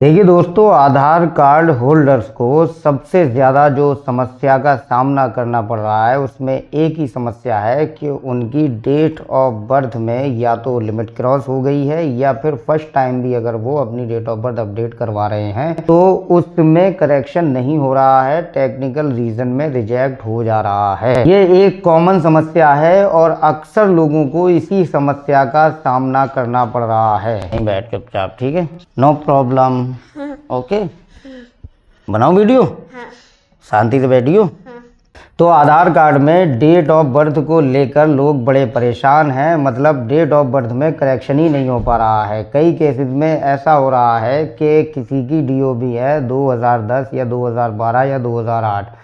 देखिए दोस्तों, आधार card holders को सबसे ज़्यादा जो समस्या का सामना करना पड़ रहा है उसमें एक ही समस्या है कि उनकी डेट ऑफ बर्थ में या तो लिमिट क्रॉस हो गई है या फिर फर्स्ट टाइम भी अगर वो अपनी डेट ऑफ बर्थ अपडेट करवा रहे हैं तो उसमें करेक्शन नहीं हो रहा है, टेक्निकल रीज़न में रिजेक्ट हो जा रहा है। ये एक कॉमन समस्या है और अक्सर लोगों को इसी समस्या का सामना करना पड़ रहा है। नहीं बैठ चुपचाप, ठीक है, नो प्रॉब्लम। ओके, बनाओ वीडियो। शांति से बैठियो। तो आधार कार्ड में डेट ऑफ बर्थ को लेकर लोग बड़े परेशान हैं। मतलब डेट ऑफ बर्थ में करेक्शन ही नहीं हो पा रहा है। कई केसेस में ऐसा हो रहा है कि किसी की डीओबी है 2010 या 2012 या 2008,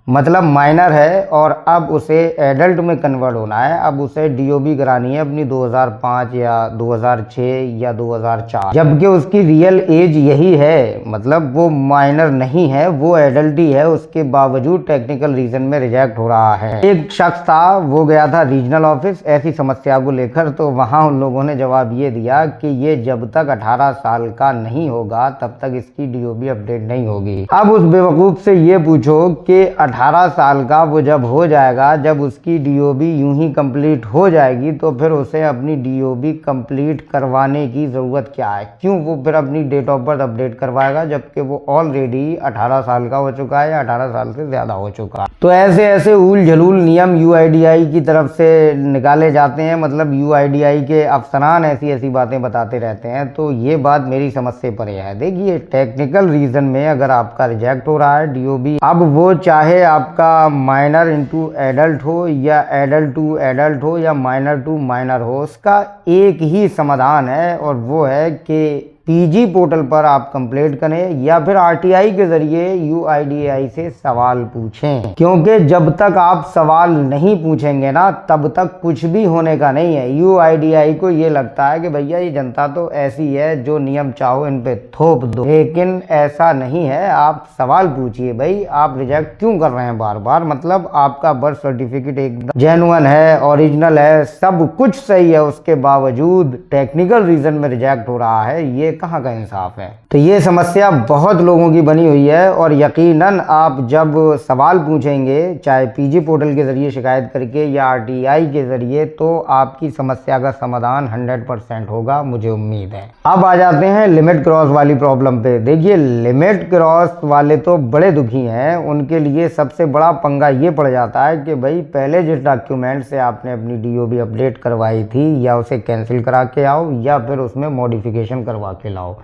मतलब माइनर है, और अब उसे एडल्ट में कन्वर्ट होना है। अब उसे डीओबी करानी है अपनी 2005 या 2006 या 2004, जबकि उसकी रियल एज यही है। मतलब वो माइनर नहीं है, वो एडल्ट ही है। उसके बावजूद टेक्निकल रीजन में रिजेक्ट हो रहा है। एक शख्स था, वो गया था रीजनल ऑफिस ऐसी समस्या को लेकर, तो वहाँ उन लोगों ने जवाब ये दिया कि ये जब तक 18 साल का नहीं होगा तब तक इसकी डीओबी अपडेट नहीं होगी। अब उस बेवकूफ़ से ये पूछो कि 18 साल का वो जब हो जाएगा, जब उसकी डीओबी यूं ही कंप्लीट हो जाएगी, तो फिर उसे अपनी डीओबी कंप्लीट करवाने की ज़रूरत क्या है? क्यों वो फिर अपनी डेट ऑफ बर्थ अपडेट करवाएगा जबकि वो ऑलरेडी 18 साल का हो चुका है या 18 साल से ज़्यादा हो चुका है? तो ऐसे ऐसे ऊल झलूल नियम यूआईडीआई की तरफ से निकाले जाते हैं। मतलब यूआईडीआई के अफसरान ऐसी ऐसी बातें बताते रहते हैं। तो ये बात मेरी समझ से परे है। देखिए, टेक्निकल रीज़न में अगर आपका रिजेक्ट हो रहा है डीओबी, अब वो चाहे आपका माइनर इनटू एडल्ट हो या एडल्ट टू एडल्ट हो या माइनर टू माइनर हो, उसका एक ही समाधान है और वो है कि पीजी पोर्टल पर आप कंप्लेंट करें या फिर आरटीआई के जरिए यूआईडीआई से सवाल पूछें। क्योंकि जब तक आप सवाल नहीं पूछेंगे ना, तब तक कुछ भी होने का नहीं है। यूआईडीआई को ये लगता है कि भैया ये जनता तो ऐसी है, जो नियम चाहो इन पे थोप दो, लेकिन ऐसा नहीं है। आप सवाल पूछिए, भाई आप रिजेक्ट क्यों कर रहे हैं बार बार? मतलब आपका बर्थ सर्टिफिकेट एकदम जेन्युइन है, ओरिजिनल है, सब कुछ सही है, उसके बावजूद टेक्निकल रीजन में रिजेक्ट हो रहा है। ये कहाँ का इंसाफ है? तो ये समस्या बहुत लोगों की बनी हुई है और यकीनन आप जब सवाल पूछेंगे, चाहे पीजी पोर्टल के जरिए शिकायत करके या आरटीआई के जरिए, तो आपकी समस्या का समाधान 100% होगा, मुझे उम्मीद है। अब आ जाते हैं लिमिट क्रॉस वाली प्रॉब्लम पे। देखिए, लिमिट क्रॉस वाले तो बड़े दुखी हैं। उनके लिए सबसे बड़ा पंगा ये पड़ जाता है कि भाई पहले जिस डॉक्यूमेंट से आपने अपनी डीओबी अपडेट करवाई थी, या उसे कैंसिल करा के आओ या फिर उसमें मॉडिफिकेशन करवा के लाओ।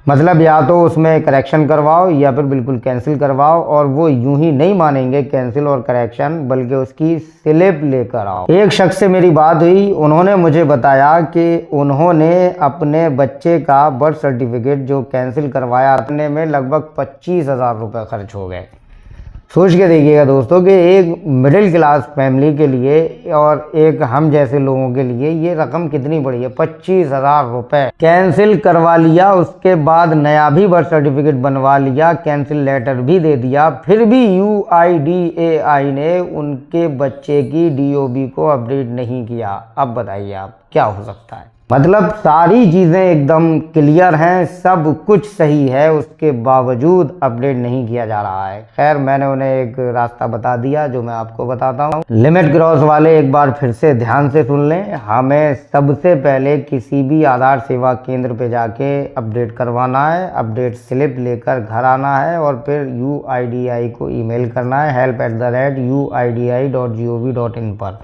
मतलब या तो उसमें करेक्शन करवाओ या फिर बिल्कुल कैंसिल करवाओ, और वो यूं ही नहीं मानेंगे कैंसिल और करेक्शन, बल्कि उसकी स्लिप लेकर आओ। एक शख्स से मेरी बात हुई, उन्होंने मुझे बताया कि उन्होंने अपने बच्चे का बर्थ सर्टिफिकेट जो कैंसिल करवाया अपने में लगभग 25,000 रुपये खर्च हो गए। सोच के देखिएगा दोस्तों कि एक मिडिल क्लास फैमिली के लिए और एक हम जैसे लोगों के लिए ये रकम कितनी बड़ी है। 25,000 रुपये कैंसिल करवा लिया, उसके बाद नया भी बर्थ सर्टिफिकेट बनवा लिया, कैंसिल लेटर भी दे दिया, फिर भी यूआईडीएआई ने उनके बच्चे की डीओबी को अपडेट नहीं किया। अब बताइए आप क्या हो सकता है? मतलब सारी चीज़ें एकदम क्लियर हैं, सब कुछ सही है, उसके बावजूद अपडेट नहीं किया जा रहा है। खैर, मैंने उन्हें एक रास्ता बता दिया जो मैं आपको बताता हूँ। लिमिट क्रॉस वाले एक बार फिर से ध्यान से सुन लें। हमें सबसे पहले किसी भी आधार सेवा केंद्र पे जाके अपडेट करवाना है, अपडेट स्लिप लेकर घर आना है और फिर यूआईडीआई को ईमेल करना है help@uidi.gov.in पर।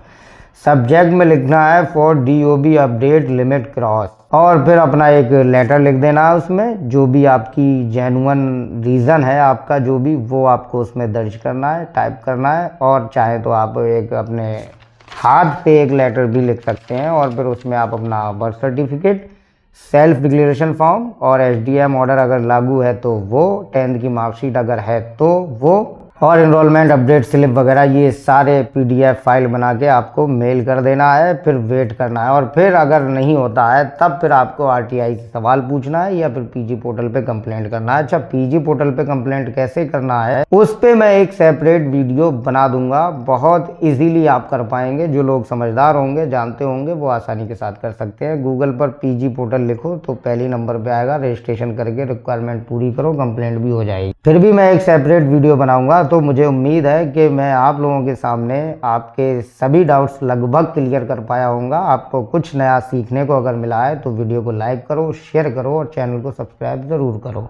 सब्जेक्ट में लिखना है for DOB update limit cross, और फिर अपना एक लेटर लिख देना है उसमें, जो भी आपकी जेन्युइन रीज़न है आपका, जो भी वो आपको उसमें दर्ज करना है, टाइप करना है। और चाहे तो आप एक अपने हाथ पे एक लेटर भी लिख सकते हैं और फिर उसमें आप अपना birth certificate, self declaration form और एसडीएम ऑर्डर अगर लागू है तो वो, 10th की मार्कशीट अगर है तो वो, और एनरोलमेंट अपडेट स्लिप वगैरह ये सारे पीडीएफ फाइल बना के आपको मेल कर देना है, फिर वेट करना है। और फिर अगर नहीं होता है तब फिर आपको आरटीआई से सवाल पूछना है या फिर पीजी पोर्टल पे कंप्लेंट करना है। अच्छा, पीजी पोर्टल पे कंप्लेंट कैसे करना है उस पे मैं एक सेपरेट वीडियो बना दूंगा, बहुत इजीली आप कर पाएंगे। जो लोग समझदार होंगे, जानते होंगे, वो आसानी के साथ कर सकते हैं। गूगल पर पीजी पोर्टल लिखो तो पहली नंबर पे आएगा, रजिस्ट्रेशन करके रिक्वायरमेंट पूरी करो, कंप्लेंट भी हो जाएगी। फिर भी मैं एक सेपरेट वीडियो बनाऊंगा, तो मुझे उम्मीद है कि मैं आप लोगों के सामने आपके सभी डाउट्स लगभग क्लियर कर पाया होऊंगा। आपको कुछ नया सीखने को अगर मिला है तो वीडियो को लाइक करो, शेयर करो और चैनल को सब्सक्राइब ज़रूर करो।